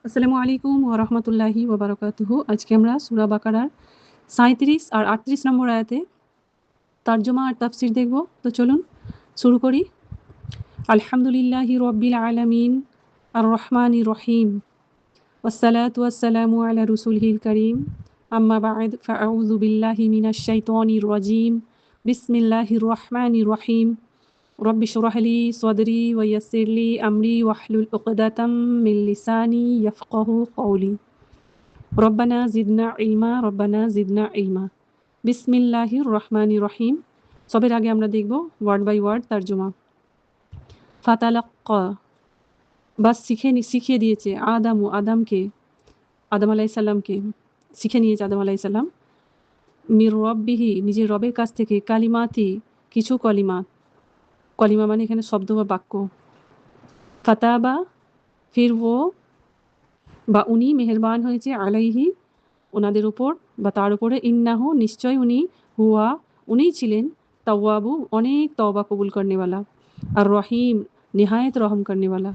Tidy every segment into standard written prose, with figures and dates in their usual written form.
আসসালামু আলাইকুম ওয়া রাহমাতুল্লাহি ওয়া বারাকাতুহু। আজকে আমরা সূরা বাকারার ৩৭ আর ৩৮ নম্বর আয়াতে তরজমা আর তাফসীর দেখব। তো চলুন শুরু করি। আলহামদুলিল্লাহি রাব্বিল আলামিন আর রহমানির রহিম ওয়াসসালাতু ওয়াসসালামু আলা রাসূলিল কারীম আম্মা বা'দ ফাআউযু বিল্লাহি মিনাশ শাইতানির রাজীম বিসমিল্লাহির রহমানির রহিম রব্বি ইশরাহ লি সাদরি ওয়া ইয়াসসির লি আমরি ওয়াহলুল উকদাতাম মিন লিসানি ইয়াফকাহু কওলি রব্বানা জিদনা ইলমা রব্বানা জিদনা ইলমা বিসমিল্লাহির রহমানির রহিম। সবের আগে আমরা দেখব ওয়ার্ড বাই ওয়ার্ড তরজমা। ফাতালাক্কা বাস শিখিয়ে দিয়েছে আদমকে, আদম আলাইহিস সালামকে শিখে নিয়েছে আদম আলাইহিস সালাম মির রব্বিহি নিজের রবের কাছ থেকে কালিমাতি কিছু কলিমা মানে এখানে শব্দ বা বাক্য। ফাতাবা ফির ও বা উনি মেহেরবান হয়েছে আলাইহি ওনাদের উপর বা তার উপরে ইন্নাহু নিশ্চয় উনি হুয়া উনিই ছিলেন তাওয়াবু অনেক তওবা কবুল করনেওয়ালা আর রহিম নিহায়ত রহম করনেওয়ালা।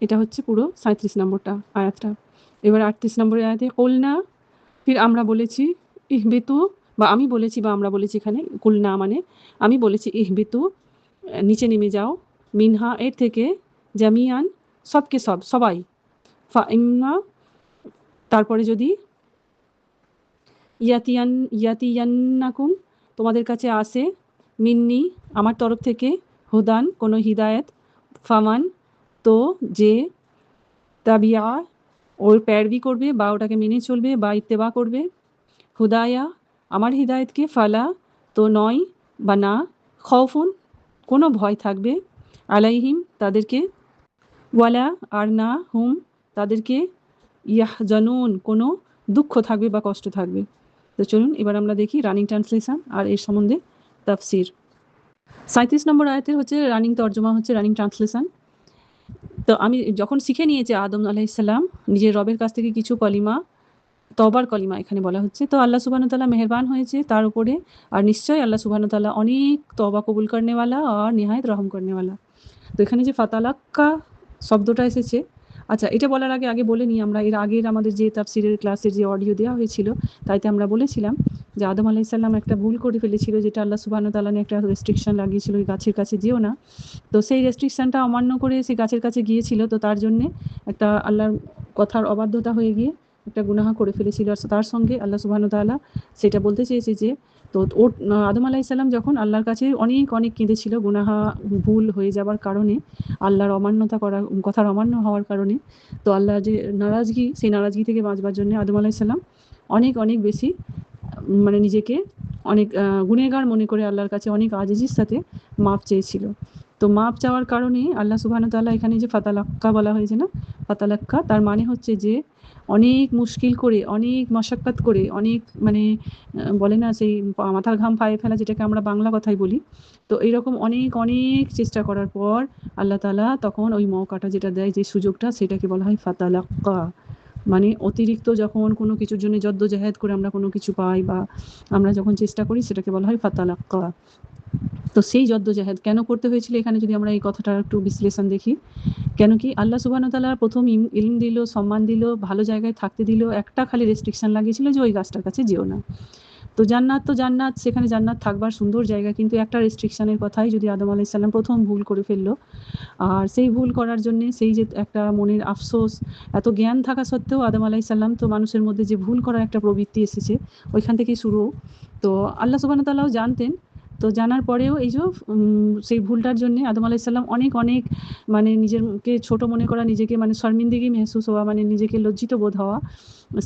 এটা হচ্ছে পুরো ৩৭ নম্বরটা আয়াতটা। এবার ৩৮ নম্বর আয়াতে কুলনা ফির আমরা বলেছি ইহবিতু বা আমি বলেছি বা আমরা বলেছি এখানে কুলনা মানে আমি বলেছি ইহবিতু নিচে নেমে যাও মিনহা এর থেকে জামিয়ান সবাই ফা ইন্না তারপরে যদি ইয়াতিয়ান্নাকুম তোমাদের কাছে আসে মিন্নি আমার তরফ থেকে হুদান কোনো হিদায়ত ফামান তো যে তাবিয়া ওর প্যারবি করবে বা ওটাকে মেনে চলবে বা ইত্তেবা করবে হুদায়া আমার হিদায়তকে ফালা তো নয় বা না খৌফুন কোনো ভয় থাকবে আলাইহিম তাদেরকে ওয়ালা আর না হুম তাদেরকে ইয়াহজানুন কোনো দুঃখ থাকবে বা কষ্ট থাকবে। তো চলুন এবার আমরা দেখি রানিং ট্রান্সলেশন আর এর সম্বন্ধে তাফসির। ৩৭ নম্বর আয়াতের হচ্ছে রানিং তর্জমা হচ্ছে রানিং ট্রান্সলেশন। তো আমি যখন শিখে নিয়েছে আদম আলাইহিস সালাম নিজের রবের কাছ থেকে কিছু কলিমা, তওবার কলিমা এখানে বলা হচ্ছে, তো আল্লাহ সুবহানাহু ওয়া তাআলা মেহেরবান হয়েছে তার উপরে আর নিশ্চয়ই আল্লাহ সুবহানাহু ওয়া তাআলা অনেক তওবা কবুল করনেওয়ালা আর নিহায়ত রহম করনেওয়ালা। তো এখানে যে ফাতালাক্কা শব্দটা এসেছে, আচ্ছা এটা বলার আগে বলে নিই আমরা এর আগের আমাদের যে তাফসিরের ক্লাসের যে অডিও দেওয়া হয়েছিল তাইতে আমরা বলেছিলাম যে আদম আলাইহিস সালাম একটা ভুল করে ফেলেছিল, যেটা আল্লাহ সুবহানাহু ওয়া তাআলা একটা রেস্ট্রিকশন লাগিয়েছিল ওই গাছের কাছে যেও না। তো সেই রেস্ট্রিকশনটা অমান্য করে সেই গাছের কাছে গিয়েছিল, তো তার জন্যে একটা আল্লাহর কথার অবাধ্যতা হয়ে গিয়ে একটা গুনাহ করে ফেলেছিল। আর তার সঙ্গে আল্লাহ সুবহানাহু ওয়া তাআলা সেটা বলতে চেয়েছে যে তো ওর আদম আলাইহিস সালাম যখন আল্লাহর কাছে অনেক কেঁদেছিল গুনাহ ভুল হয়ে যাবার কারণে, আল্লাহর অমান্যতা করার কথার অমান্য হওয়ার কারণে, তো আল্লাহ যে নারাজগি সেই নারাজগি থেকে বাঁচবার জন্য আদম আলাইহিস সালাম অনেক বেশি মানে নিজেকে অনেক গুনেহগার মনে করে আল্লাহর কাছে অনেক আজিজির সাথে মাপ চেয়েছিল। তো মাপ চাওয়ার কারণে আল্লাহ সুবহানাহু ওয়া তাআলা এখানে যে ফাতালাক্কা বলা হয়েছে না, ফাতালাক্কা তার মানে হচ্ছে যে অনেক মুশকিল করে অনেক মশাক্কাত করে অনেক মানে বলে না সেই মাথার ঘাম পায়ে ফেলা যেটাকে আমরা বাংলা কথায় বলি, তো এইরকম অনেক চেষ্টা করার পর আল্লাহ তাআলা তখন ওই মওকাটা যেটা দেয় যে সুযোগটা সেটাকে বলা হয় ফাতালাক্কা। মানে অতিরিক্ত যখন কোনো কিছুর জন্য জদ্দোজাহেদ করে আমরা কোনো কিছু পাই বা আমরা যখন চেষ্টা করি সেটাকে বলা হয় ফাতালাক্কা। তো সেই জদ্দোজাহেদ কেন করতে হয়েছিল এখানে যদি আমরা এই কথাটার একটু বিশ্লেষণ দেখি, কেন কি আল্লাহ সুবহানাহু ওয়া তাআলা প্রথম ইলম দিল, সম্মান দিল, ভালো জায়গায় থাকতে দিল, একটা খালি রেস্ট্রিকশন লাগিয়েছিল যে ওই গাছটার কাছে যেও না। তো জান্নাত সেখানে জান্নাত থাকবার সুন্দর জায়গা, কিন্তু একটা রেস্ট্রিকশনের কথাই যদি আদম আলাইহিস সালাম প্রথম ভুল করে ফেললো, আর সেই ভুল করার জন্যে সেই যে একটা মনের আফসোস, এত জ্ঞান থাকা সত্ত্বেও আদম আলাইহিস সালাম তো মানুষের মধ্যে যে ভুল করার একটা প্রবৃত্তি এসেছে ওইখান থেকেই শুরু। তো আল্লাহ সুবহানাহু ওয়া তাআলাও জানতেন, তো জানার পরেও এই যে সেই ভুলটার জন্যে আদম আলাইহিস সালাম অনেক মানে নিজেরকে ছোট মনে করা, নিজেকে মানে শর্মিন্দগি মেহসুস হওয়া, মানে নিজেকে লজ্জিত বোধ হওয়া,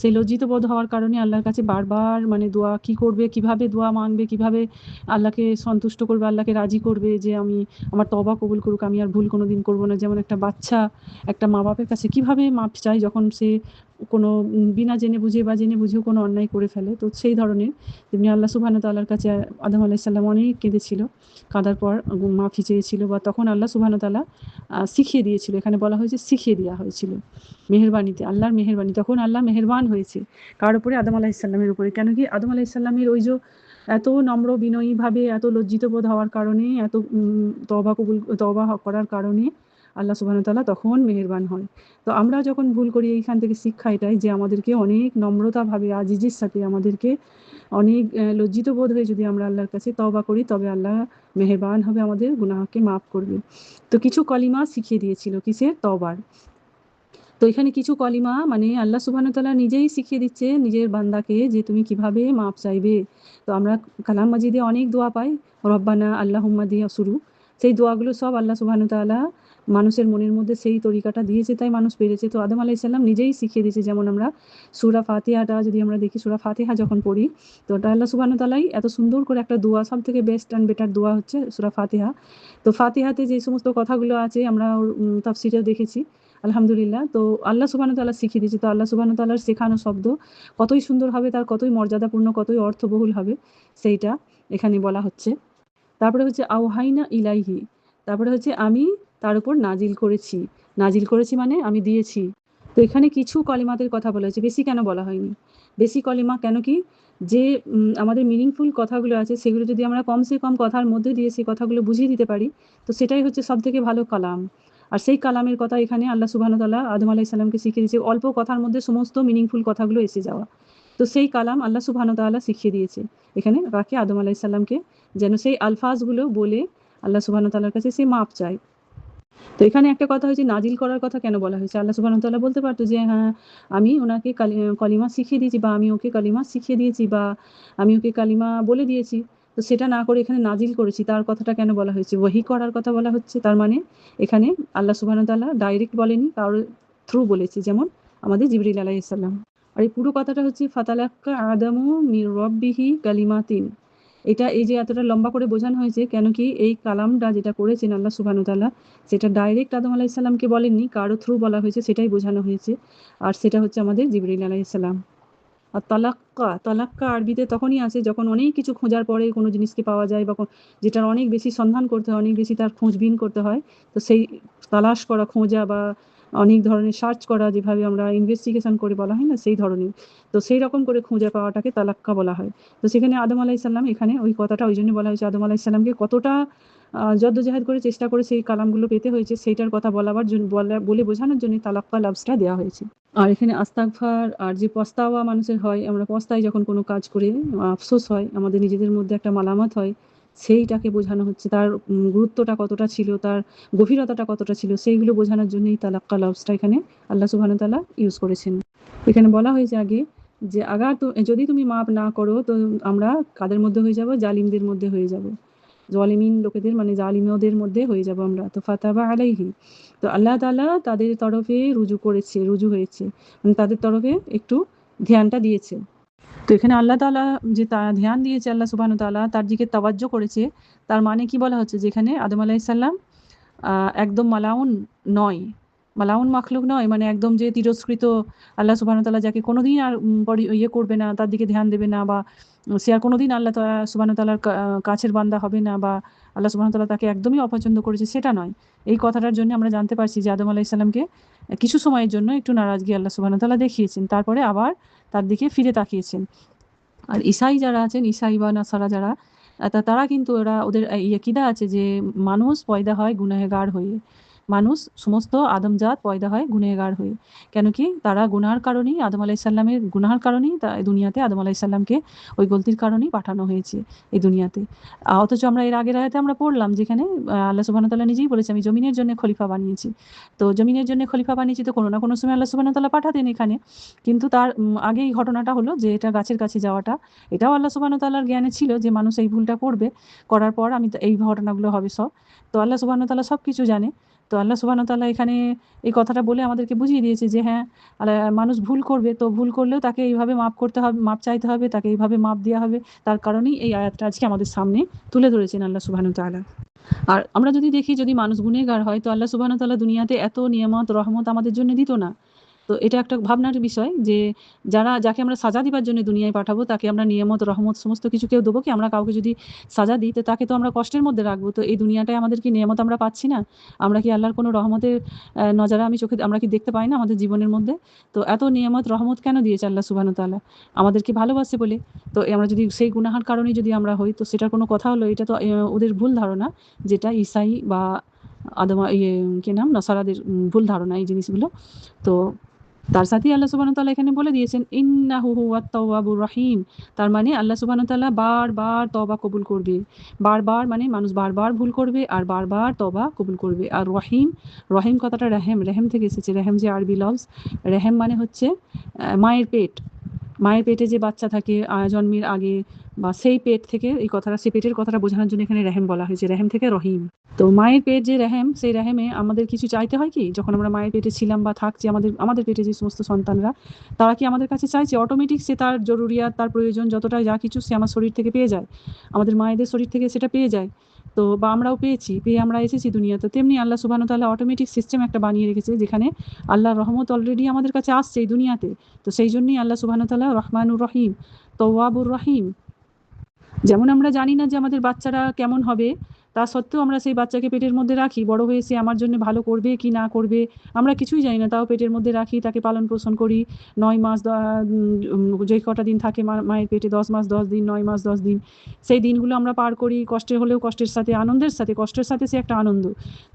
সেই লজ্জিত বোধ হওয়ার কারণে আল্লাহর কাছে বারবার মানে দোয়া কী করবে, কীভাবে দোয়া মানবে, কীভাবে আল্লাহকে সন্তুষ্ট করবে, আল্লাহকে রাজি করবে যে আমি আমার তওবা কবুল করুক, আমি আর ভুল কোনো দিন করবো না। যেমন একটা বাচ্চা একটা মা বাপের কাছে কীভাবে মাপ চায় যখন সে কোনো বিনা জেনে বুঝে বা জেনে বুঝেও কোনো অন্যায় করে ফেলে, তো সেই ধরনের তেমনি আল্লাহ সুবহানাহু ওয়া তাআলার কাছে আদম আলাইহিস সালাম অনেক কেঁদেছিল, কাঁদার পর মাফি চেয়েছিল, বা তখন আল্লাহ সুবহানাহু ওয়া তাআলা শিখিয়ে দিয়েছিল, এখানে বলা হয়েছে শিখিয়ে দেওয়া হয়েছিল মেহেরবানিতে, আল্লাহর মেহেরবানি, তখন আল্লাহ মেহেরবান হয়েছে কার উপরে, আদম আলাইহিস সালামের উপরে। কেন কি আদম আলাইহিস সালামের ওই যে এত নম্র বিনয়ীভাবে এত লজ্জিত বোধ হওয়ার কারণে, এত তওবা করার কারণে আল্লাহ সুবহানাহু ওয়া তাআলা তখন মেহেরবান হয়। তো আমরা যখন ভুল করি এইখান থেকে শিক্ষা এটাই যে আমাদেরকে অনেক নম্রতাভাবে আজিজের সাথে আমাদেরকে অনেক লজ্জিত বোধ হয়ে যদি আমরা আল্লাহর কাছে তওবা করি তবে আল্লাহ মেহেরবান হবে, আমাদের গুনাহকে মাফ করবে। তো কিছু কলিমা শিখিয়ে দিয়েছিল কিসের? তওবার। তো এখানে কিছু কলিমা মানে আল্লাহ সুবহানাহু ওয়া তাআলা নিজেই শিখিয়ে দিচ্ছে নিজের বান্দাকে যে তুমি কিভাবে মাপ চাইবে। তো আমরা কালাম মাজিদে অনেক দোয়া পাই, রব্বানা আল্লাহুম্মা দিয়ে শুরু। সেই দোয়াগুলো সব আল্লাহ সুবহানাহু ওয়া তাআলা মানুষের মনের মধ্যে সেই তরিকাটা দিয়েছে, তাই মানুষ পেরেছে। তো আদম আলাইহিস সালাম নিজেই শিখিয়ে দিয়েছে। যেমন আমরা সূরা ফাতিহাটা যদি আমরা দেখি, সূরা ফাতিহা যখন পড়ি তো ওটা আল্লাহ সুবহানাহু ওয়া তাআলাই এত সুন্দর করে একটা দোয়া, সবথেকে বেস্ট অ্যান্ড বেটার দোয়া হচ্ছে সূরা ফাতিহা। তো ফাতিহাতে যে সমস্ত কথাগুলো আছে আমরা তাফসীরেও দেখেছি আলহামদুলিল্লাহ। তো আল্লাহ সুবহানাহু ওয়া তাআলা শিখিয়ে দিয়েছে। তো আল্লাহ সুবহানাহু ওয়া তাআলার শেখানো শব্দ কতই সুন্দর হবে, তার কতই মর্যাদাপূর্ণ, কতই অর্থবহুল হবে, সেইটা এখানে বলা হচ্ছে। তারপরে হচ্ছে আওহাইনা ইলাইহি, তারপরে হচ্ছে আমি তার উপর নাজিল করেছি। নাজিল করেছি মানে আমি দিয়েছি। তো এখানে কিছু কলিমাতের কথা বলা হয়েছে, বেশি কেন বলা হয়নি? বেশি কলিমা কেন কি? যে আমাদের মিনিংফুল কথাগুলো আছে সেগুলো যদি আমরা কমসে কম কথার মধ্যে দিয়ে সেই কথাগুলো বুঝিয়ে দিতে পারি তো সেটাই হচ্ছে সবথেকে ভালো কালাম। আর সেই কালামের কথা এখানে আল্লাহ সুবহানাহু ওয়া তাআলা আদম আলাইহিস সালামকে শিখিয়ে দিয়েছে অল্প কথার মধ্যে সমস্ত মিনিংফুল কথাগুলো এসে যাওয়া। তো সেই কালাম আল্লাহ সুবহানাহু ওয়া তাআলা শিখিয়ে দিয়েছে এখানে কাকে? আদম আলাইহিস সালামকে, যেন সেই আলফাজগুলো বলে আল্লাহ সুবহানাহু ওয়া তাআলার কাছে সে মাপ চায়। তো এখানে একটা কথা হয়েছে নাজিল করার কথা কেন বলা হয়েছে? আল্লাহ সুবহানাহু ওয়া তাআলা বলতে পারতো যে হ্যাঁ, আমি ওনাকে কলিমা শিখিয়ে দিয়েছি বা আমি ওকে কলিমা শিখিয়ে দিয়েছি বা আমি ওকে কালিমা বলে দিয়েছি। তো সেটা না করে এখানে নাজিল করেছি, তার কথাটা কেন বলা হয়েছে? ওহী করার কথা বলা হচ্ছে। তার মানে এখানে আল্লাহ সুবহানাহু ওয়া তাআলা ডাইরেক্ট বলেনি, কারোর থ্রু বলেছে, যেমন আমাদের জিবরিল আলাইহিস সালাম। আর এই পুরো কথাটা হচ্ছে ফাতালাক্কা আদামু মির রাব্বিহি কালিমাতিন। এটা এই যে এতটা লম্বা করে বোঝানো হয়েছে কেন কি এই কালামটা যেটা করেছেন আল্লাহ সুবহানাহু ওয়া তাআলা সেটা ডাইরেক্ট আদম আলাইহিস সালামকে বলেননি, কারো থ্রু বলা হয়েছে, সেটাই বোঝানো হয়েছে। আর সেটা হচ্ছে আমাদের জিবরিল আলাইহিস সালাম। আর তালাক্কা, তালাক্কা আরবিতে তখনই আসে যখন অনেক কিছু খোঁজার পরে কোনো জিনিসকে পাওয়া যায় বা যেটার অনেক বেশি সন্ধান করতে হয়, অনেক বেশি তার খোঁজবিন করতে হয়। তো সেই তালাশ করা, খোঁজা বা অনেক ধরনের সার্চ করা, যেভাবে আমরা ইনভেস্টিগেশন করে বলা হয় না, সেই ধরনের। তো সেই রকম করে খুঁজে পাওয়াটাকে তালাক্কা বলা হয়। তো সেখানে আদম আলাইহিস সালাম, এখানে ওই কথাটা ওই জন্য বলা হয়েছে আদম আলাইহিস সালামকে কতটা জদ্দোজাহাদ করে চেষ্টা করে সেই কালামগুলো পেতে হয়েছে সেইটার কথা বলে বোঝানোর জন্য তালাক্কা লাফজটা দেওয়া হয়েছে। আর এখানে আস্তাগফার আর যে পস্তাওয়া মানুষের হয়, আমরা পস্তাই যখন কোনো কাজ করে, আফসোস হয়, আমাদের নিজেদের মধ্যে একটা মালামাত হয়, সেইটাকে বোঝানো হচ্ছে। তার গুরুত্বটা কতটা ছিল, তার গভীরতাটা কতটা ছিল, সেইগুলো বোঝানোর জন্যই তালাক্কা লাফজটা এখানে আল্লাহ সুবহানাহু ওয়া তাআলা ইউজ করেছেন। এখানে বলা হয়েছে আগে যে যদি তুমি মাপ না করো তো আমরা কাদের মধ্যে হয়ে যাব? জালিমদের মধ্যে হয়ে যাব। জালিমিন লোকেদের মানে জালিমদের মধ্যে হয়ে যাব আমরা। তো ফাতাবা আলাইহি। তো আল্লাহ তাআলা তাদের তরফে রুজু হয়েছে। মানে তাদের তরফে একটু ধ্যানটা দিয়েছে। তো এখানে আল্লাহ তাআলা যে ধ্যান দিয়েছে আল্লাহ সুবহানাহু ওয়া তাআলা তার দিকে তাওয়াজ্জু করেছে। তার মানে কি বলা হচ্ছে? যেখানে আদম আলাইহিস সালাম একদম মালাউন নয়। মালাউন মাখলুক নয়, মানে একদম যে তিরস্কৃত, আল্লাহ সুবহানাহু ওয়া তাআলা যাকে কোনোদিন আর করবে না, তার দিকে ধ্যান দেবে না বা সে আর কোনোদিন আল্লাহ সুবহানাহু ওয়া তাআলার কাছের বান্দা হবে না বা আল্লাহ সুবহানাহু ওয়া তাআলা তাকে একদমই অপছন্দ করেছে, সেটা নয়। এই কথাটার জন্য আমরা জানতে পারছি যে আদম আলাইহিস সালামকে কিছু সময়ের জন্য একটু নারাজগি আল্লাহ সুবহানাহু ওয়া তাআলা দেখিয়েছেন। তারপরে আবার তার দিকে ফিরে তাকিয়েছেন। আর ঈসাই যারা আছেন, ঈসাই বা নাসারা যারা, তারা কিন্তু ওদের এই আকীদা আছে যে মানুষ পয়দা হয় গুনাহগার হয়ে। মানুষ সমস্ত আদমজাত পয়দা হয় গুনাহগার হয়ে। কেন কি? তারা গুনাহের কারণেই, আদম আলাইহিস সালামের গুনাহের কারণেই এই দুনিয়াতে আদম আলাইহিস সালামকে ওই গলতির কারণেই পাঠানো হয়েছে এই দুনিয়াতে। অথচ আমরা এর আগের আয়াতে আমরা পড়লাম যেখানে আল্লাহ সুবহানাহু ওয়া তাআলা নিজেই বলেছে আমি জমিনের জন্য খলিফা বানিয়েছি। তো জমিনের জন্য খলিফা বানিয়েছি তো কোনো না কোনো সময় আল্লাহ সুবহানাহু ওয়া তাআলা পাঠাতেন এখানে। কিন্তু তার আগে এই ঘটনাটা হলো যে এটা গাছের কাছে যাওয়াটা, এটাও আল্লাহ সুবহানাহু ওয়া তাআলার জ্ঞানে ছিল যে মানুষ এই ভুলটা করবে। করার পর এই ঘটনাগুলো হবে সব। তো আল্লাহ সুবহানাহু ওয়া তাআলা সবকিছু জানে। তো আল্লাহ সুবহানাহু ওয়া তাআলা এখানে এই কথাটা বলে আমাদেরকে বুঝিয়ে দিয়েছে যে হ্যাঁ, মানুষ ভুল করবে। তো ভুল করলেও তাকে এইভাবে মাপ করতে হবে, মাপ চাইতে হবে, তাকে এইভাবে মাপ দেওয়া হবে। তার কারণেই এই আয়াতটা আজকে আমাদের সামনে তুলে ধরেছেন আল্লাহ সুবহানাহু ওয়া তাআলা। আর আমরা যদি দেখি যদি মানুষ গুনাহগার হয় তো আল্লাহ সুবহানাহু ওয়া তাআলা দুনিয়াতে এত নিয়ামত রহমত আমাদের জন্য দিত না। তো এটা একটা ভাবনার বিষয় যে যাকে আমরা সাজা দিবার জন্য দুনিয়ায় পাঠাবো তাকে আমরা নিয়ামত রহমত সমস্ত কিছু কেউ দেবো কি? আমরা কাউকে যদি সাজা দিই তো তাকে তো আমরা কষ্টের মধ্যে রাখবো। তো এই দুনিয়াটায় আমাদের কি নিয়ামত আমরা পাচ্ছি না? আমরা কি আল্লাহর কোনো রহমতের নজারা আমরা কি দেখতে পাই না আমাদের জীবনের মধ্যে? তো এত নিয়ামত রহমত কেন দিয়েছে আল্লাহ সুবহানাহু ওয়া তাআলা? আমাদেরকে ভালোবাসে বলে। তো আমরা যদি সেই গুনাহের কারণেই যদি আমরা হই তো সেটার কোনো কথা হলো? এটা তো ওদের ভুল ধারণা, যেটা ঈসাই বা আদমা ইয়ে কি নাম নাসারাদের ভুল ধারণা এই জিনিসগুলো। তো তার সাথেই আল্লাহ সুবহানাহু ওয়া তাআলা এখানে বলে দিয়েছেন ইন্নাহু হুয়াত তাওয়াবুর রহিম। তার মানে আল্লাহ সুবহানাহু ওয়া তাআলা বারবার তওবা কবুল করবে। বারবার মানে মানুষ বারবার ভুল করবে আর বারবার তওবা কবুল করবে। আর রহিম, রহিম কথাটা রেহেম, রেহেম থেকে এসেছে। রেহেম যে আরবি লফজ, রেহেম মানে হচ্ছে মায়ের পেট। মায়ের পেটে যে বাচ্চা থাকে জন্মের আগে বা সেই পেট থেকে, এই কথাটা সেই পেটের কথাটা বোঝানোর জন্য এখানে রেহেম বলা হয়েছে, রেহেম থেকে রহিম। তো মায়ের পেট যে রেহেম, সেই রেহেমে আমাদের কিছু চাইতে হয় কি? যখন আমরা মায়ের পেটে ছিলাম বা থাকছি, আমাদের পেটে যে সমস্ত সন্তানরা, তারা কি আমাদের কাছে চাইছে? অটোমেটিক সে তার জরুরিয়াত, তার প্রয়োজন যতটা যা কিছু সে আমার শরীর থেকে পেয়ে যায়। আমাদের মায়েদের শরীর থেকে সেটা পেয়ে যায়। তো বা আমরাও পেয়েছি, পেয়ে আমরা এসেছি দুনিয়াতে। তেমনি আল্লাহ সুবহানাহু ওয়া তাআলা অটোমেটিক সিস্টেম একটা বানিয়ে রেখেছে যেখানে আল্লাহর রহমত অলরেডি আমাদের কাছে আসছে এই দুনিয়াতে। তো সেই জন্যই আল্লাহ সুবহানাহু ওয়া তাআলা রহমানুর রহিম, তওয়াবুর রহিম। যেমন আমরা জানি না যে আমাদের বাচ্চারা কেমন হবে, তা সত্ত্বেও আমরা সেই বাচ্চাকে পেটের মধ্যে রাখি। বড় হয়ে সে আমার জন্য ভালো করবে কি না করবে আমরা কিছুই জানি না, তাও পেটের মধ্যে রাখি, তাকে পালন পোষণ করি। 9 মাস যে কটা দিন থাকে মায়ের পেটে, 10 মাস 10 দিন, 9 মাস 10 দিন, সেই দিনগুলো আমরা পার করি কষ্টের হলেও কষ্টের সাথে, আনন্দের সাথে। কষ্টের সাথে সে একটা আনন্দ।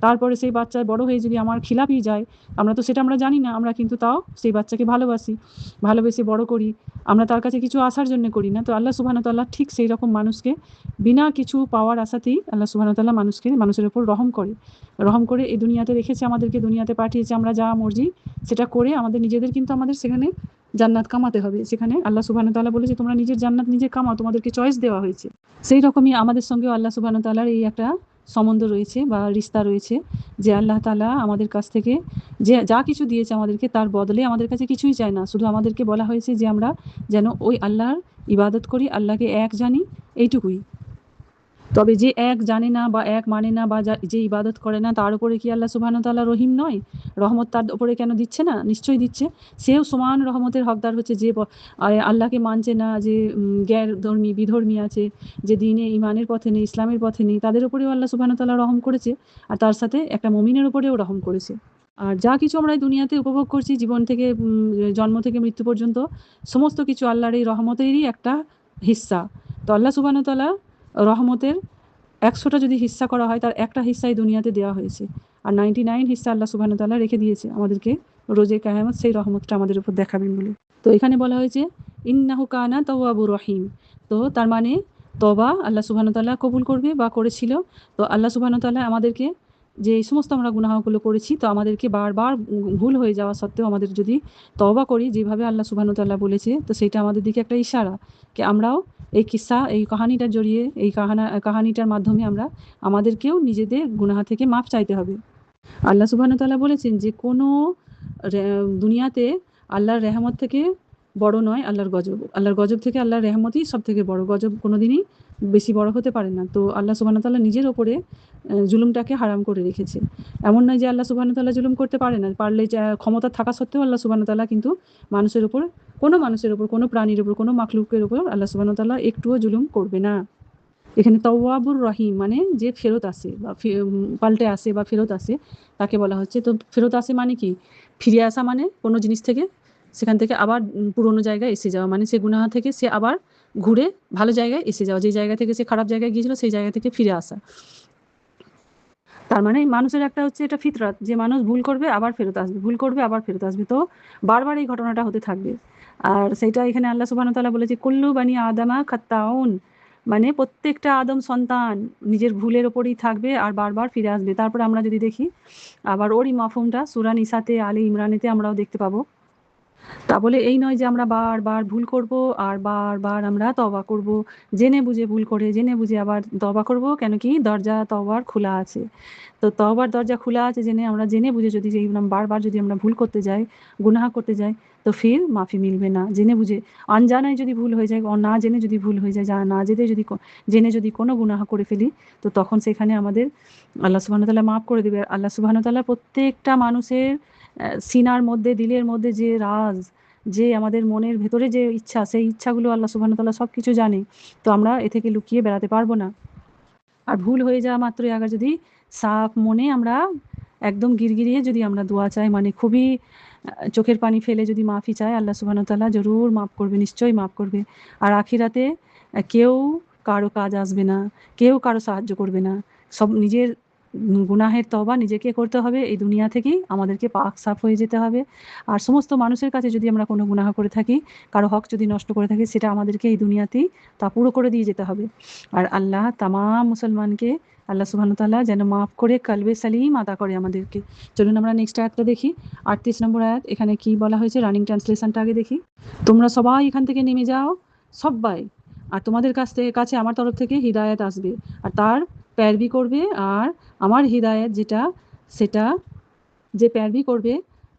তারপরে সেই বাচ্চা বড় হয়ে যদি আমার খিলাপি যায়, আমরা তো সেটা আমরা জানি না, আমরা কিন্তু তাও সেই বাচ্চাকে ভালোবাসি, ভালোবেসে বড় করি। আমরা তার কাছে কিছু আসার জন্য করি না। তো আল্লাহ সুবহানাহু ওয়া তাআলা ঠিক সেই রকম মানুষকে বিনা কিছু পাওয়ার আশাতেই আল্লাহ সুবহানাহু ওয়া তাআলা মানুষের উপর রহম করে। রহম করে এই দুনিয়াতে রেখেছে, আমাদেরকে দুনিয়াতে পাঠিয়েছে। আমরা যা মর্জি সেটা করে আমাদের নিজেদের কিন্তু আমাদের সেখানে জান্নাত কামাতে হবে। সেখানে আল্লাহ সুবহানাহু ওয়া তাআলা বলেছে তোমরা নিজের জান্নাত নিজে কামাও, তোমাদেরকে চয়েস দেওয়া হয়েছে। সেই রকমই আমাদের সঙ্গেও আল্লাহ সুবহানাহু ওয়া তাআলার এই একটা সম্বন্ধ রয়েছে বা রিশতা রয়েছে যে আল্লাহ তাআলা আমাদের কাছ থেকে যে যা কিছু দিয়েছে আমাদেরকে, তার বদলে আমাদের কাছে কিছুই চায় না। শুধু আমাদেরকে বলা হয়েছে যে আমরা যেন ওই আল্লাহর ইবাদত করি, আল্লাহকে এক জানি, এইটুকুই। তবে যে এক জানে না বা এক মানে না বা যে ইবাদত করে না, তার উপরে কি আল্লাহ সুবহানাহু ওয়া তাআলা রহিম নয়? রহমত তার উপরে কেন দিচ্ছে না? নিশ্চয়ই দিচ্ছে। সেও সমান রহমতের হকদার হচ্ছে। যে আল্লাহকে মানছে না, যে গ্যারধর্মী বিধর্মী আছে, যে দ্বীনে ঈমানের পথে নেই, ইসলামের পথে নেই, তাদের উপরেও আল্লাহ সুবহানাহু ওয়া তাআলা রহম করেছে। আর তার সাথে একটা মুমিনের উপরেও রহম করেছে। আর যা কিছু আমরা এই দুনিয়াতে উপভোগ করছি, জীবন থেকে জন্ম থেকে মৃত্যু পর্যন্ত, সমস্ত কিছু আল্লাহর এই রহমতেরই একটা হিস্সা। তো আল্লাহ সুবহানাহু ওয়া তাআলা রহমতের 100টা যদি হিস্সা করা হয়, তার একটা হিস্সাই দুনিয়াতে দেওয়া হয়েছে। আর 99 হিস্সা আল্লাহ সুবহানাহু ওয়া তাআলা রেখে দিয়েছে আমাদেরকে রোজে কিয়ামত সেই রহমতটা আমাদের উপর দেখাবেন বলে। তো এখানে বলা হয়েছে ইন্নাহু কানা তাওয়াবুর রহিম। তো তার মানে তওবা আল্লাহ সুবহানাহু ওয়া তাআলা কবুল করবে বা করেছিল। তো আল্লাহ সুবহানাহু ওয়া তাআলা আমাদেরকে যে এই সমস্ত আমরা গুনাহগুলো করেছি, তো আমাদেরকে বারবার ভুল হয়ে যাওয়া সত্ত্বেও আমাদের যদি তওবা করি যেভাবে আল্লাহ সুবহানাহু ওয়া তাআলা বলেছে, তো সেইটা আমাদের দিকে একটা ইশারা যে আমরাও এই কিসসা, এই কাহানিটার জড়িয়ে, এই কাহানিটার মাধ্যমে আমরা আমাদেরকেও নিজেদের গুনাহ থেকে মাফ চাইতে হবে। আল্লাহ সুবহানাহু ওয়া তাআলা বলেছেন যে কোনো দুনিয়াতে আল্লাহর রহমত থেকে বড় নয় আল্লাহর গজব। আল্লাহর গজব থেকে আল্লাহর রহমতই সবথেকে বড়। গজব কোনোদিনই বেশি বড় হতে পারে না। তো আল্লাহ সুবহানাহু ওয়া তাআলা নিজের ওপরে জুলুমটাকে হারাম করে রেখেছে। এমন নয় যে আল্লাহ সুবহানাহু ওয়া তাআলা জুলুম করতে পারে না। পারলে ক্ষমতা থাকা সত্ত্বেও আল্লাহ সুবহানাহু ওয়া তাআলা কিন্তু মানুষের উপর, মানুষের উপর, কোনো প্রাণীর উপর, কোনো মাখলুকের উপর আল্লাহ সুবহানাহু ওয়া তাআলা একটুও জুলুম করবে না। এখানে তাওয়াবুর রহিম মানে যে ফেরত আসে বা পাল্টে আসে বা ফেরত আসে, তাকে বলা হচ্ছে। তো ফেরত আসে মানে কি? ফিরে আসা মানে কোনো জিনিস থেকে, সেখান থেকে আবার পুরোনো জায়গায় এসে যাওয়া। মানে সে গুনাহ থেকে সে আবার ঘুরে ভালো জায়গায় এসে যাওয়া। যে জায়গা থেকে সে খারাপ জায়গায় গিয়েছিল সেই জায়গা থেকে ফিরে আসা। তার মানে মানুষের একটা হচ্ছে এটা ফিতরাত যে মানুষ ভুল করবে আবার ফেরত আসবে, ভুল করবে আবার ফেরত আসবে। তো বারবার এই ঘটনাটা হতে থাকবে। আর সেইটা এখানে আল্লাহ সুবহানাহু ওয়া তাআলা বলেছে কুল্লু বানি আদামা খাত্তাউন। মানে প্রত্যেকটা আদম সন্তান নিজের ভুলের ওপরেই থাকবে আর বারবার ফিরে আসবে। তারপরে আমরা যদি দেখি আবার ওরই মাফহুমটা সূরা নিসাতে, আলে ইমরানেতে আমরাও দেখতে পাবো। তা বলে এই নয় যে আমরা বারবার ভুল করব আর বারবার আমরা তওবা করব। জেনে বুঝে ভুল করে জেনে বুঝে আবার তওবা করব, কেন কি দরজা তওবার খোলা আছে। তো তওবার দরজা খোলা আছে জেনে বুঝে যদি বারবার যদি আমরা ভুল করতে যাই, গুনাহ করতে যাই, তো ফির মাফি মিলবে না। জেনে বুঝে অনজানায় যদি ভুল হয়ে যায়, না জেনে যদি ভুল হয়ে যায়, না জেনে যদি কোনো গুনাহ করে ফেলি, তো তখন সেখানে আমাদের আল্লাহ সুবহানাহু ওয়া তাআলা মাফ করে দেবে। আল্লাহ সুবহানাহু ওয়া তাআলা প্রত্যেকটা মানুষের সিনার মধ্যে, দিলের মধ্যে যে রাজ, যে আমাদের মনের ভেতরে যে ইচ্ছা, সেই ইচ্ছাগুলো আল্লাহ সুবহানাহু ওয়া তাআলা সবকিছু জানে। তো আমরা এ থেকে লুকিয়ে বেড়াতে পারবো না। আর ভুল হয়ে যাওয়া মাত্রই আগে যদি সাফ মনে আমরা একদম গিরগিরিয়ে যদি আমরা দোয়া চাই, মানে খুবই চোখের পানি ফেলে যদি মাফি চাই, আল্লাহ সুবহানাহু ওয়া তাআলা জরুর মাফ করবে, নিশ্চয়ই মাফ করবে। আর আখিরাতে কেউ কারো কাজ আসবে না, কেউ কারো সাহায্য করবে না। সব নিজের গুনাহের তওবা নিজেকে করতে হবে, এই দুনিয়া থেকেই আমাদেরকে পাক সাফ হয়ে যেতে হবে। আর সমস্ত মানুষের কাছে যদি আমরা কোনো গুনাহ করে থাকি, কারো হক যদি নষ্ট করে থাকি, সেটা আমাদেরকে এই দুনিয়াতেই তা পুরো করে দিয়ে যেতে হবে। আর আল্লাহ তামাম মুসলমানকে আল্লাহ সুবহানাহু ওয়া তাআলা যেন মাফ করে কলবে সালিম আতা করে আমাদেরকে। চলুন আমরা নেক্সট আয়াতটা দেখি। ৩৮ নম্বর আয়াত। এখানে কি বলা হয়েছে, রানিং ট্রান্সলেশনটা আগে দেখি। তোমরা সবাই এখান থেকে নেমে যাও, সব্বাই, আর তোমাদের কাছে আমার তরফ থেকে হিদায়াত আসবে, আর তার প্যারবি করবে। আর আমার হিদায়াত যেটা, সেটা যে প্যারবি করবে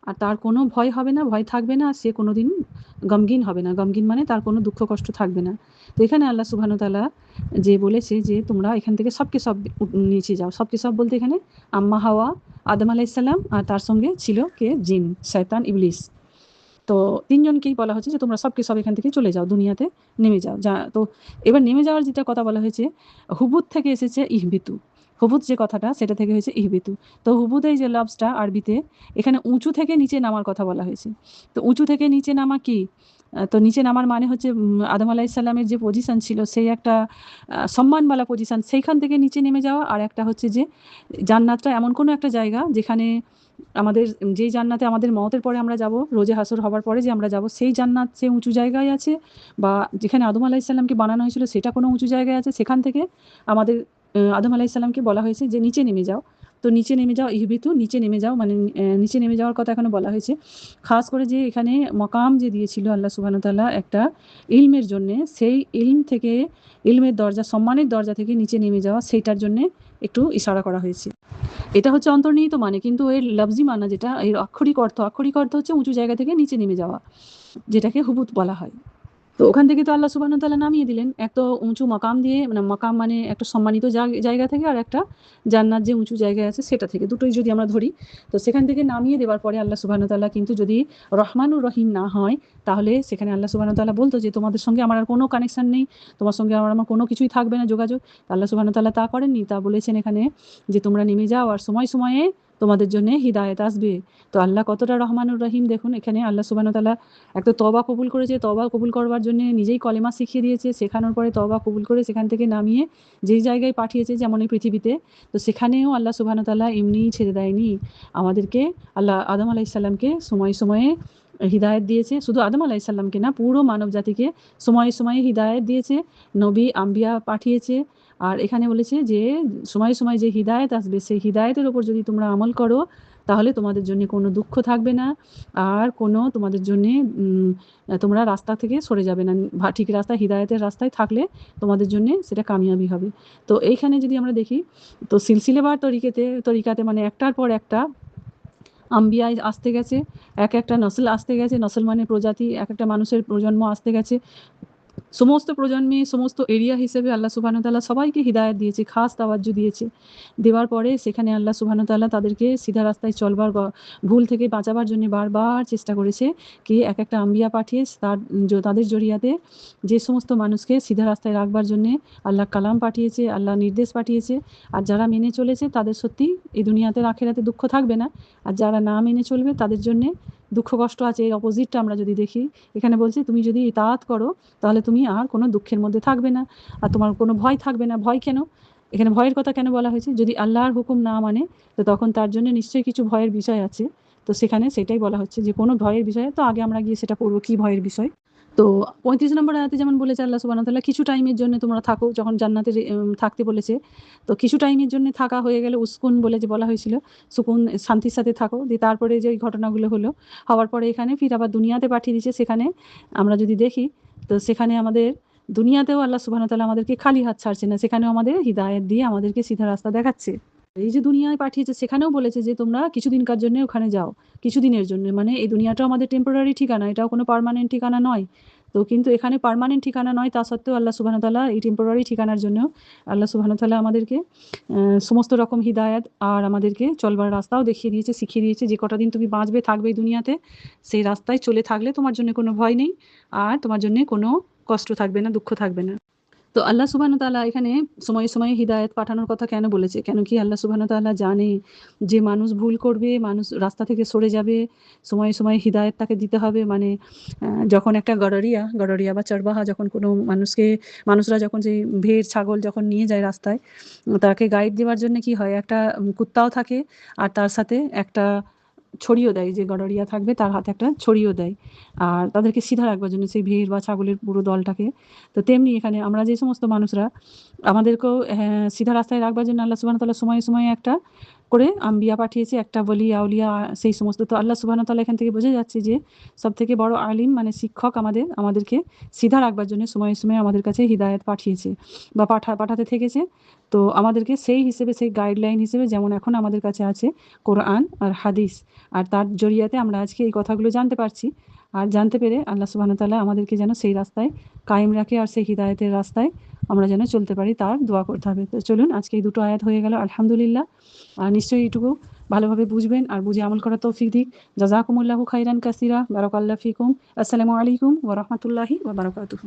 আর তার কোনো ভয় হবে না, ভয় থাকবে না, সে কোনোদিন গমগিন হবে না। গমগিন মানে তার কোনো দুঃখ কষ্ট থাকবে না। তো এখানে আল্লাহ সুবহানাহু ওয়া তাআলা যে বলেছে যে তোমরা এখান থেকে সবকে সব নিচে যাও। সবকে সব বলতে এখানে আম্মা হাওয়া, আদম আলাইহিস সালাম, আর তার সঙ্গে ছিল কে, জিন, শয়তান, ইবলিস। তো ৩ জনকেই বলা হচ্ছে যে তোমরা সবকে সব এখান থেকে চলে যাও, দুনিয়াতে নেমে যাও। তো এবার নেমে যাওয়ার যেটা কথা বলা হয়েছে, হুবুত থেকে এসেছে ইহবিতু। হুবুত যে কথাটা, সেটা থেকে হয়েছে ইহবিতু। তো হুবুত এই যে লফজটা আরবিতে, এখানে উঁচু থেকে নিচে নামার কথা বলা হয়েছে। তো উঁচু থেকে নিচে নামা কি? তো নিচে নামার মানে হচ্ছে আদম আলাইহিস সালামের যে পজিশন ছিল, সেই একটা সম্মানওয়ালা পজিশন, সেইখান থেকে নিচে নেমে যাওয়া। আর একটা হচ্ছে যে জান্নাতটা এমন কোনো একটা জায়গা যেখানে আমাদের, যেই জান্নাতে আমাদের মওতের পরে আমরা যাব, রোজে হাসর হবার পরে যে আমরা যাব, সেই জান্নাত সে উঁচু জায়গায় আছে, বা যেখানে আদম আলাইহিস সালামকে বানানো হয়েছিল সেটা কোনো উঁচু জায়গায় আছে, সেখান থেকে আমাদের আদম আলাইহিস সালামকে বলা হয়েছে যে নিচে নেমে যাও। তো নিচে নেমে যাও, ইহবিতু, নিচে নেমে যাও, মানে নিচে নেমে যাওয়ার কথা এখানে বলা হয়েছে। খাস করে যে এখানে মকাম যে দিয়েছিল আল্লাহ সুবহানাহু ওয়া তাআলা একটা ইলমের জন্যে, সেই ইলম থেকে, ইলমের দরজা, সম্মানের দরজা থেকে নিচে নেমে যাওয়া, সেইটার জন্যে একটু ইশারা করা হয়েছে। এটা হচ্ছে অন্তর্নিহিত মানে, কিন্তু এর লফজি মানা যেটা, এর আক্ষরিক অর্থ হচ্ছে উঁচু জায়গা থেকে নিচে নেমে যাওয়া, যেটাকে হুবুত বলা হয়। তো ওখান থেকে তো আল্লাহ সুবহানাহু ওয়া তাআলা নামিয়ে দিলেন এক তো উঁচু মাকাম দিয়ে, মানে মাকাম মানে একটা সম্মানিত জায়গা থেকে, আর একটা জান্নাত যে উঁচু জায়গায় আছে সেটা থেকে, দুটোই যদি আমরা ধরি। তো সেখান থেকে নামিয়ে দেওয়ার পরে আল্লাহ সুবহানাহু ওয়া তাআলা কিন্তু যদি রহমানুর রহিম না হয়, তাহলে সেখানে আল্লাহ সুবহানাহু ওয়া তাআলা বলতো যে তোমাদের সঙ্গে আমার আর কোনো কানেকশন নেই, তোমার সঙ্গে আমার কোনো কিছুই থাকবে না, যোগাযোগ। আল্লাহ সুবহানাহু ওয়া তাআলা তা করেননি। তা বলেছেন এখানে যে তোমরা নেমে যাও, আর সময় সময়ে তোমাদের জন্য হিদায়াত আসবে। তো আল্লাহ কতটা রহমানুর রহিম দেখুন। এখানে আল্লাহ সুবহানাহু ওয়া তাআলা একটা তওবা কবুল করেছে, তওবা কবুল করবার জন্য নিজেই কলেমা শিখিয়ে দিয়েছে, শেখানোর পরে তওবা কবুল করে সেখান থেকে নামিয়ে যেই জায়গায় পাঠিয়েছে, যেমন এই পৃথিবীতে, তো সেখানেও আল্লাহ সুবহানাহু ওয়া তাআলা এমনিই ছেড়ে দেয়নি আমাদেরকে। আল্লাহ আদম আলাইহিস সালামকে সময়ে সময়ে হিদায়াত দিয়েছে, শুধু আদম আলাইহিস সালামকে না, পুরো মানব জাতিকে সময়ে সময়ে হিদায়াত দিয়েছে, নবী আম্বিয়া পাঠিয়েছে। আর এখানে বলেছে যে সময়ে সময়ে যে হিদায়াত আসবে, সেই হিদায়াতের উপর যদি তোমরা আমল করো, তাহলে তোমাদের জন্য কোনো দুঃখ থাকবে না, আর কোনো তোমাদের জন্যে তোমরা রাস্তা থেকে সরে যাবে না। ঠিক রাস্তায়, হিদায়াতের রাস্তায় থাকলে তোমাদের জন্যে সেটা কামিয়াবি হবে। তো এইখানে যদি আমরা দেখি, তো সিলসিলেবার তরিকাতে মানে একটার পর একটা আম্বিয়া আসতে গেছে, একটা নসল আসতে গেছে। নসল মানে প্রজাতি, একটা মানুষের প্রজন্ম আসতে গেছে। সমস্ত প্রজন্মে, সমস্ত এরিয়া হিসেবে আল্লাহ সুবহানাহু ওয়া তাআলা সবাইকে হিদায়াত দিয়েছে, খাস তাওয়াজ্জু দিয়েছে। দেওয়ার পরে সেখানে আল্লাহ সুবহানাহু ওয়া তাআলা তাদেরকে সিধা রাস্তায় চলবার, ভুল থেকে বাঁচাবার জন্য বারবার চেষ্টা করেছে, কি একটা আম্বিয়া পাঠিয়ে তাদের জরিয়াতে যে সমস্ত মানুষকে সিধা রাস্তায় রাখবার জন্যে আল্লাহ কালাম পাঠিয়েছে, আল্লাহ নির্দেশ পাঠিয়েছে। আর যারা মেনে চলেছে তাদের সত্যি এই দুনিয়াতে আখিরাতে দুঃখ থাকবে না, আর যারা না মেনে চলবে তাদের জন্যে দুঃখ কষ্ট আছে। এর অপোজিটটা আমরা যদি দেখি, এখানে বলছে তুমি যদি ইতাআত করো, তাহলে তুমি আর কোনো দুঃখের মধ্যে থাকবে না, আর তোমার কোনো ভয় থাকবে না। ভয় কেন? এখানে ভয়ের কথা কেন বলা হয়েছে? যদি আল্লাহর হুকুম না মানে, তো তখন তার জন্য নিশ্চয়ই কিছু ভয়ের বিষয় আছে। তো সেখানে সেটাই বলা হচ্ছে যে কোনো ভয়ের বিষয়ে, তো আগে আমরা গিয়ে সেটা পড়বো কি ভয়ের বিষয়। তো ৩৫ নম্বর আয়াতে যেমন বলেছে আল্লাহ সুবহানাহু ওয়া তাআলা, কিছু টাইমের জন্য তোমরা থাকো, যখন জান্নাতে থাকতে বলেছে, তো কিছু টাইমের জন্য থাকা হয়ে গেলে উসকুন বলে যে বলা হয়েছিল, সুকুন, শান্তির সাথে থাকো। দিয়ে তারপরে যে ঘটনাগুলো হওয়ার পরে এখানে ফির আবার দুনিয়াতে পাঠিয়ে দিয়েছে। সেখানে আমরা যদি দেখি, তো সেখানে আমাদের দুনিয়াতেও আল্লাহ সুবহানাহু ওয়া তাআলা আমাদেরকে খালি হাত ছাড়ছে না, সেখানেও আমাদের হিদায়াত দিয়ে আমাদেরকে সিধা রাস্তা দেখাচ্ছে। এই যে দুনিয়ায় পাঠিয়েছে, সেখানেও বলেছে যে তোমরা কিছুদিনকার জন্য ওখানে যাও, কিছুদিনের জন্য। মানে এই দুনিয়াটাও আমাদের টেম্পোরারি ঠিকানা, এটাও কোনো পার্মানেন্ট ঠিকানা নয়। তো কিন্তু এখানে পার্মানেন্ট ঠিকানা নয়, তা সত্ত্বেও আল্লাহ সুবহানাহু ওয়া তাআলা এই টেম্পোরারি ঠিকানার জন্য আল্লাহ সুবহানাহু ওয়া তাআলা আমাদেরকে সমস্ত রকম হিদায়াত আর আমাদেরকে চলবার রাস্তাও দেখিয়ে দিয়েছে, শিখিয়ে দিয়েছে। যে কটা দিন তুমি বাঁচবে, থাকবে এই দুনিয়াতে, সেই রাস্তায় চলে থাকলে তোমার জন্য কোনো ভয় নেই, আর তোমার জন্য কোনো কষ্ট থাকবে না, দুঃখ থাকবে না। তো আল্লাহ সুবহানাহু ওয়া তাআলা এখানে সময়ে, সময়ে হিদায়াত পাঠানোর কথা কেন বলেছে? কেন কি আল্লাহ সুবহানাহু ওয়া তাআলা জানে যে মানুষ ভুল করবে, মানুষ রাস্তা থেকে সরে যাবে, সময়ে, সময়ে হিদায়াত তাকে দিতে হবে। মানে যখন একটা গডরিয়া বা চরবাহা যখন কোনো মানুষরা যখন যে ভেড়, ছাগল যখন নিয়ে যায় রাস্তায়, তাকে গাইড দেওয়ার জন্য কি হয়, একটা কুত্তাও থাকে আর তার সাথে একটা ছড়িও দেয়, যে গডরিয়া থাকবে তার হাতে একটা ছড়িও দেয়। আর তাদেরকে সিধা রাখবার জন্য সেই ভেড় বা ছাগলের পুরো দলটাকে। তো তেমনি এখানে আমরা যে সমস্ত মানুষরা আমাদেরকেও সিধা রাস্তায় রাখবার জন্য আল্লাহ সুবহানাহু ওয়া তাআলা সময়ে, সময়ে একটা করে আম্বিয়া পাঠিয়েছে, একটা ওলি, আউলিয়া, সেই সমস্ত। তো আল্লাহ সুবহানাহু ওয়া তাআলা এখান থেকে বোঝা যাচ্ছে যে সবথেকে বড় আলিম মানে শিক্ষক আমাদেরকে সিধা রাখবার জন্য সময়ে, সময়ে আমাদের কাছে হিদায়াত পাঠিয়েছে বা পাঠাতে থেকেছে। তো আমাদেরকে সেই হিসেবে, সেই গাইডলাইন হিসেবে, যেমন এখন আমাদের কাছে আছে কোরআন আর হাদিস, আর তার জরিয়াতে আমরা আজকে এই কথাগুলো জানতে পারছি। আর জানতে পেরে আল্লাহ সুবহানাহু ওয়া তাআলা আমাদেরকে যেন সেই রাস্তায় কায়েম রাখে আর সেই হিদায়াতের রাস্তায় আমরা যেন চলতে পারি, তার দোয়া করতে হবে। তো চলুন, আজকে এই 2 আয়াত হয়ে গেল, আলহামদুলিল্লাহ। নিশ্চয়ই এটুকু ভালোভাবে বুঝবেন আর বুঝে আমল করার তৌফিক দিক। জাযাকুমুল্লাহু খাইরান কাসীরা। বারাকাল্লাহু ফিকুম। আসসালামু আলাইকুম ওয়া রাহমাতুল্লাহি ওয়া বারাকাতুহু।